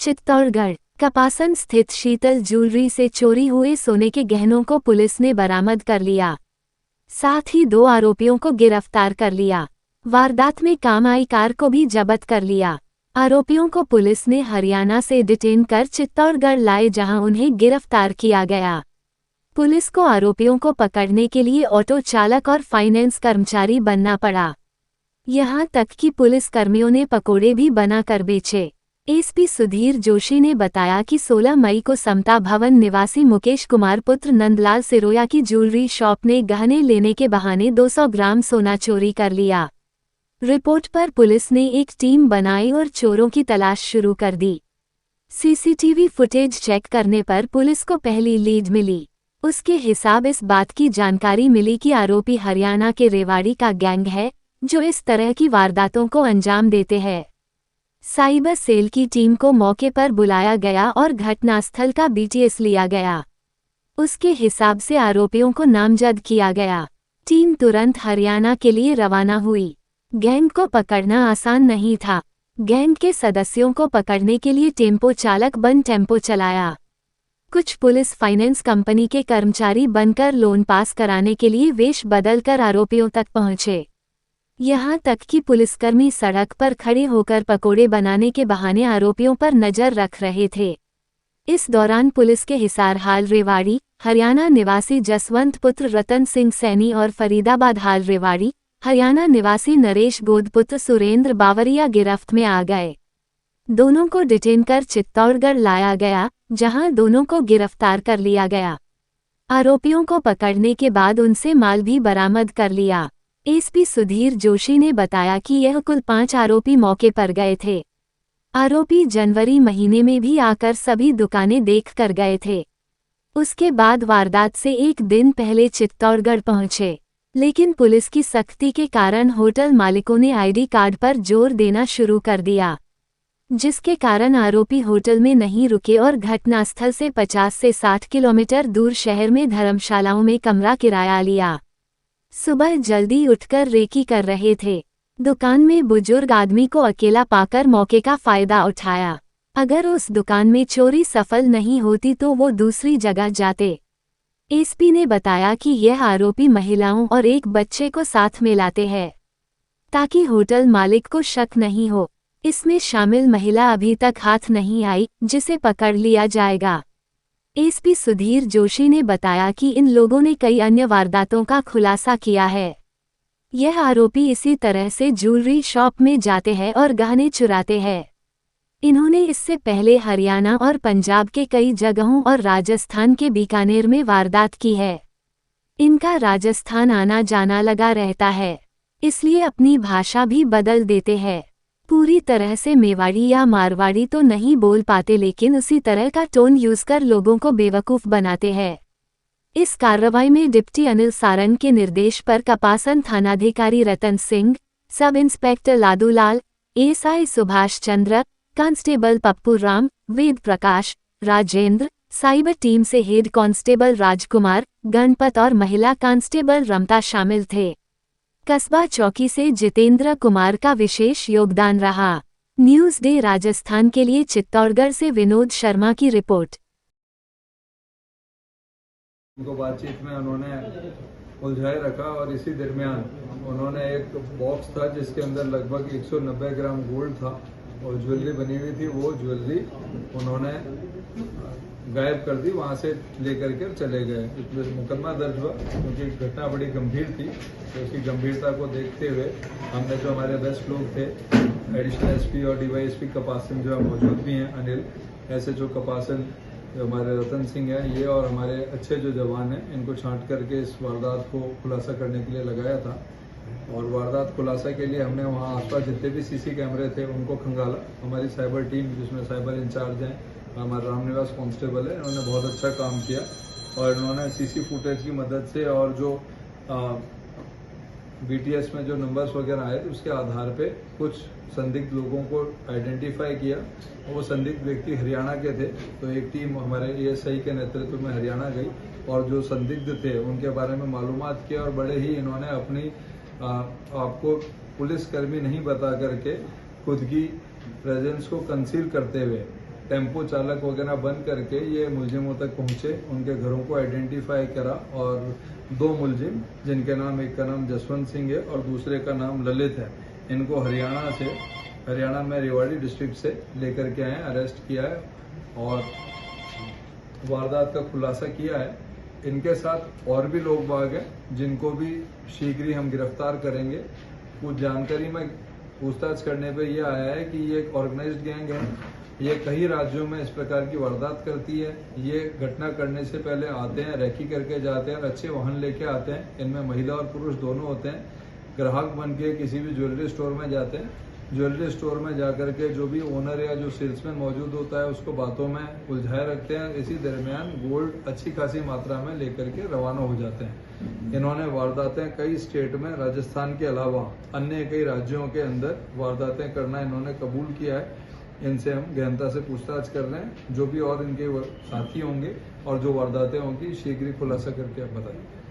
चित्तौड़गढ़ कपासन स्थित शीतल ज्वेलरी से चोरी हुए सोने के गहनों को पुलिस ने बरामद कर लिया। साथ ही 2 आरोपियों को गिरफ्तार कर लिया। वारदात में काम आई कार को भी जब्त कर लिया। आरोपियों को पुलिस ने हरियाणा से डिटेन कर चित्तौड़गढ़ लाए, जहां उन्हें गिरफ्तार किया गया। पुलिस को आरोपियों को पकड़ने के लिए ऑटो चालक और फाइनेंस कर्मचारी बनना पड़ा। यहां तक कि पुलिस कर्मियों ने पकोड़े भी बनाकर बेचे। एसपी सुधीर जोशी ने बताया कि 16 मई को समता भवन निवासी मुकेश कुमार पुत्र नंदलाल सिरोया की ज्वेलरी शॉप ने गहने लेने के बहाने 200 ग्राम सोना चोरी कर लिया। रिपोर्ट पर पुलिस ने एक टीम बनाई और चोरों की तलाश शुरू कर दी। सीसीटीवी फुटेज चेक करने पर पुलिस को पहली लीड मिली। उसके हिसाब इस बात की जानकारी मिली कि आरोपी हरियाणा के रेवाड़ी का गैंग है, जो इस तरह की वारदातों को अंजाम देते हैं। साइबर सेल की टीम को मौके पर बुलाया गया और घटनास्थल का बीटीएस लिया गया। उसके हिसाब से आरोपियों को नामजद किया गया। टीम तुरंत हरियाणा के लिए रवाना हुई। गैंग को पकड़ना आसान नहीं था। गैंग के सदस्यों को पकड़ने के लिए टेम्पो चालक बन टेम्पो चलाया। कुछ पुलिस फाइनेंस कंपनी के कर्मचारी बनकर लोन पास कराने के लिए वेश बदलकर आरोपियों तक पहुंचे। यहां तक कि पुलिसकर्मी सड़क पर खड़े होकर पकोड़े बनाने के बहाने आरोपियों पर नजर रख रहे थे। इस दौरान पुलिस के हिसार हाल रेवाड़ी, हरियाणा निवासी जसवंत पुत्र रतन सिंह सैनी और फरीदाबाद हाल रेवाड़ी, हरियाणा निवासी नरेश गोदपुत्र सुरेंद्र बावरिया गिरफ्त में आ गए। दोनों को डिटेन कर चित्तौड़गढ़ लाया गया, जहां दोनों को गिरफ्तार कर लिया गया। आरोपियों को पकड़ने के बाद उनसे माल भी बरामद कर लिया। एसपी सुधीर जोशी ने बताया कि यह कुल 5 आरोपी मौके पर गए थे। आरोपी जनवरी महीने में भी आकर सभी दुकानें देख कर गए थे। उसके बाद वारदात से एक दिन पहले चित्तौड़गढ़ पहुंचे, लेकिन पुलिस की सख्ती के कारण होटल मालिकों ने आईडी कार्ड पर जोर देना शुरू कर दिया, जिसके कारण आरोपी होटल में नहीं रुके और घटनास्थल से 50 से 60 किलोमीटर दूर शहर में धर्मशालाओं में कमरा किराया लिया। सुबह जल्दी उठकर रेकी कर रहे थे। दुकान में बुजुर्ग आदमी को अकेला पाकर मौके का फायदा उठाया। अगर उस दुकान में चोरी सफल नहीं होती तो वो दूसरी जगह जाते। एसपी ने बताया कि यह आरोपी महिलाओं और एक बच्चे को साथ में लाते हैं, ताकि होटल मालिक को शक नहीं हो। इसमें शामिल महिला अभी तक हाथ नहीं आई, जिसे पकड़ लिया जाएगा। एसपी सुधीर जोशी ने बताया कि इन लोगों ने कई अन्य वारदातों का खुलासा किया है। यह आरोपी इसी तरह से ज्वेलरी शॉप में जाते हैं और गहने चुराते हैं। इन्होंने इससे पहले हरियाणा और पंजाब के कई जगहों और राजस्थान के बीकानेर में वारदात की है। इनका राजस्थान आना जाना लगा रहता है, इसलिए अपनी भाषा भी बदल देते हैं। पूरी तरह से मेवाड़ी या मारवाड़ी तो नहीं बोल पाते, लेकिन उसी तरह का टोन यूज कर लोगों को बेवकूफ़ बनाते हैं। इस कार्रवाई में डिप्टी अनिल सारंग के निर्देश पर कपासन थानाधिकारी Ratan Singh, sub inspector Ladulal, ASI Subhash Chandra, constable Pappu Ram, Ved Prakash, Rajendra, cyber team से हेड कांस्टेबल राजकुमार, गणपत और महिला कांस्टेबल रमता शामिल थे। कस्बा चौकी से जितेंद्र कुमार का विशेष योगदान रहा। न्यूज़ डे राजस्थान के लिए चित्तौड़गढ़ से विनोद शर्मा की रिपोर्ट। उनको बातचीत में उन्होंने उलझाए रखा और इसी दरमियान उन्होंने एक बॉक्स था जिसके अंदर लगभग 190 ग्राम गोल्ड था और ज्वेलरी बनी हुई थी। वो ज्वेलरी उन्होंने गायब कर दी, वहां से लेकर के चले गए। इसमें मुकदमा दर्ज हुआ क्योंकि घटना बड़ी गंभीर थी, तो उसकी गंभीरता को देखते हुए हमने जो हमारे बेस्ट लोग थे, एडिशनल एसपी और डीवाईएसपी कपासन जो मौजूद भी हैं, अनिल, ऐसे जो कपासन जो हमारे रतन सिंह हैं, ये और हमारे अच्छे जो जवान हैं, इनको छांट करके इस वारदात को खुलासा करने के लिए लगाया था। और वारदात खुलासा के लिए हमने वहाँ आसपास जितने भी सीसी कैमरे थे उनको खंगाला। हमारी साइबर टीम, जिसमें साइबर इंचार्ज हैं, हमारा रामनिवास कांस्टेबल है, इन्होंने बहुत अच्छा काम किया और इन्होंने सीसी फुटेज की मदद से और जो बीटीएस में जो नंबर्स वगैरह आए थे उसके आधार पे कुछ संदिग्ध लोगों को आइडेंटिफाई किया। वो संदिग्ध व्यक्ति हरियाणा के थे, तो एक टीम हमारे एएसआई के नेतृत्व में हरियाणा गई और जो संदिग्ध थे उनके बारे में मालूमात किया और बड़े ही इन्होंने अपनी आपको पुलिसकर्मी नहीं बता करके खुद की प्रेजेंस को कंसील करते हुए टेम्पो चालक वगैरह बंद करके ये मुलजिमों तक पहुंचे, उनके घरों को आइडेंटिफाई करा और 2 मुलजिम, जिनके नाम, एक का नाम जसवंत सिंह है और दूसरे का नाम ललित है, इनको हरियाणा में रेवाड़ी डिस्ट्रिक्ट से लेकर के आए, अरेस्ट किया है और वारदात का खुलासा किया है। इनके साथ और भी लोग बाग हैं जिनको भी शीघ्र ही हम गिरफ्तार करेंगे। कुछ जानकारी में पूछताछ करने पे ये आया है कि ये एक ऑर्गेनाइज्ड गैंग है, ये कई राज्यों में इस प्रकार की वारदात करती है। ये घटना करने से पहले आते हैं, रेकी करके जाते हैं और अच्छे वाहन लेके आते हैं, इनमें महिला और पुरुष दोनों होते हैं। ग्राहक बन के किसी भी ज्वेलरी स्टोर में जाते हैं, ज्वेलरी स्टोर में जाकर के जो भी ओनर या जो सेल्समैन मौजूद होता है उसको बातों में उलझाए रखते हैं। इसी दरमियान गोल्ड अच्छी खासी मात्रा में लेकर के रवाना हो जाते हैं। इन्होंने वारदातें कई स्टेट में, राजस्थान के अलावा अन्य कई राज्यों के अंदर वारदातें करना इन्होंने कबूल किया है। इनसे हम गहनता से पूछताछ कर रहे हैं। जो भी और इनके साथी होंगे और जो वारदातें होंगी शीघ्र ही खुलासा करके आप बताएंगे।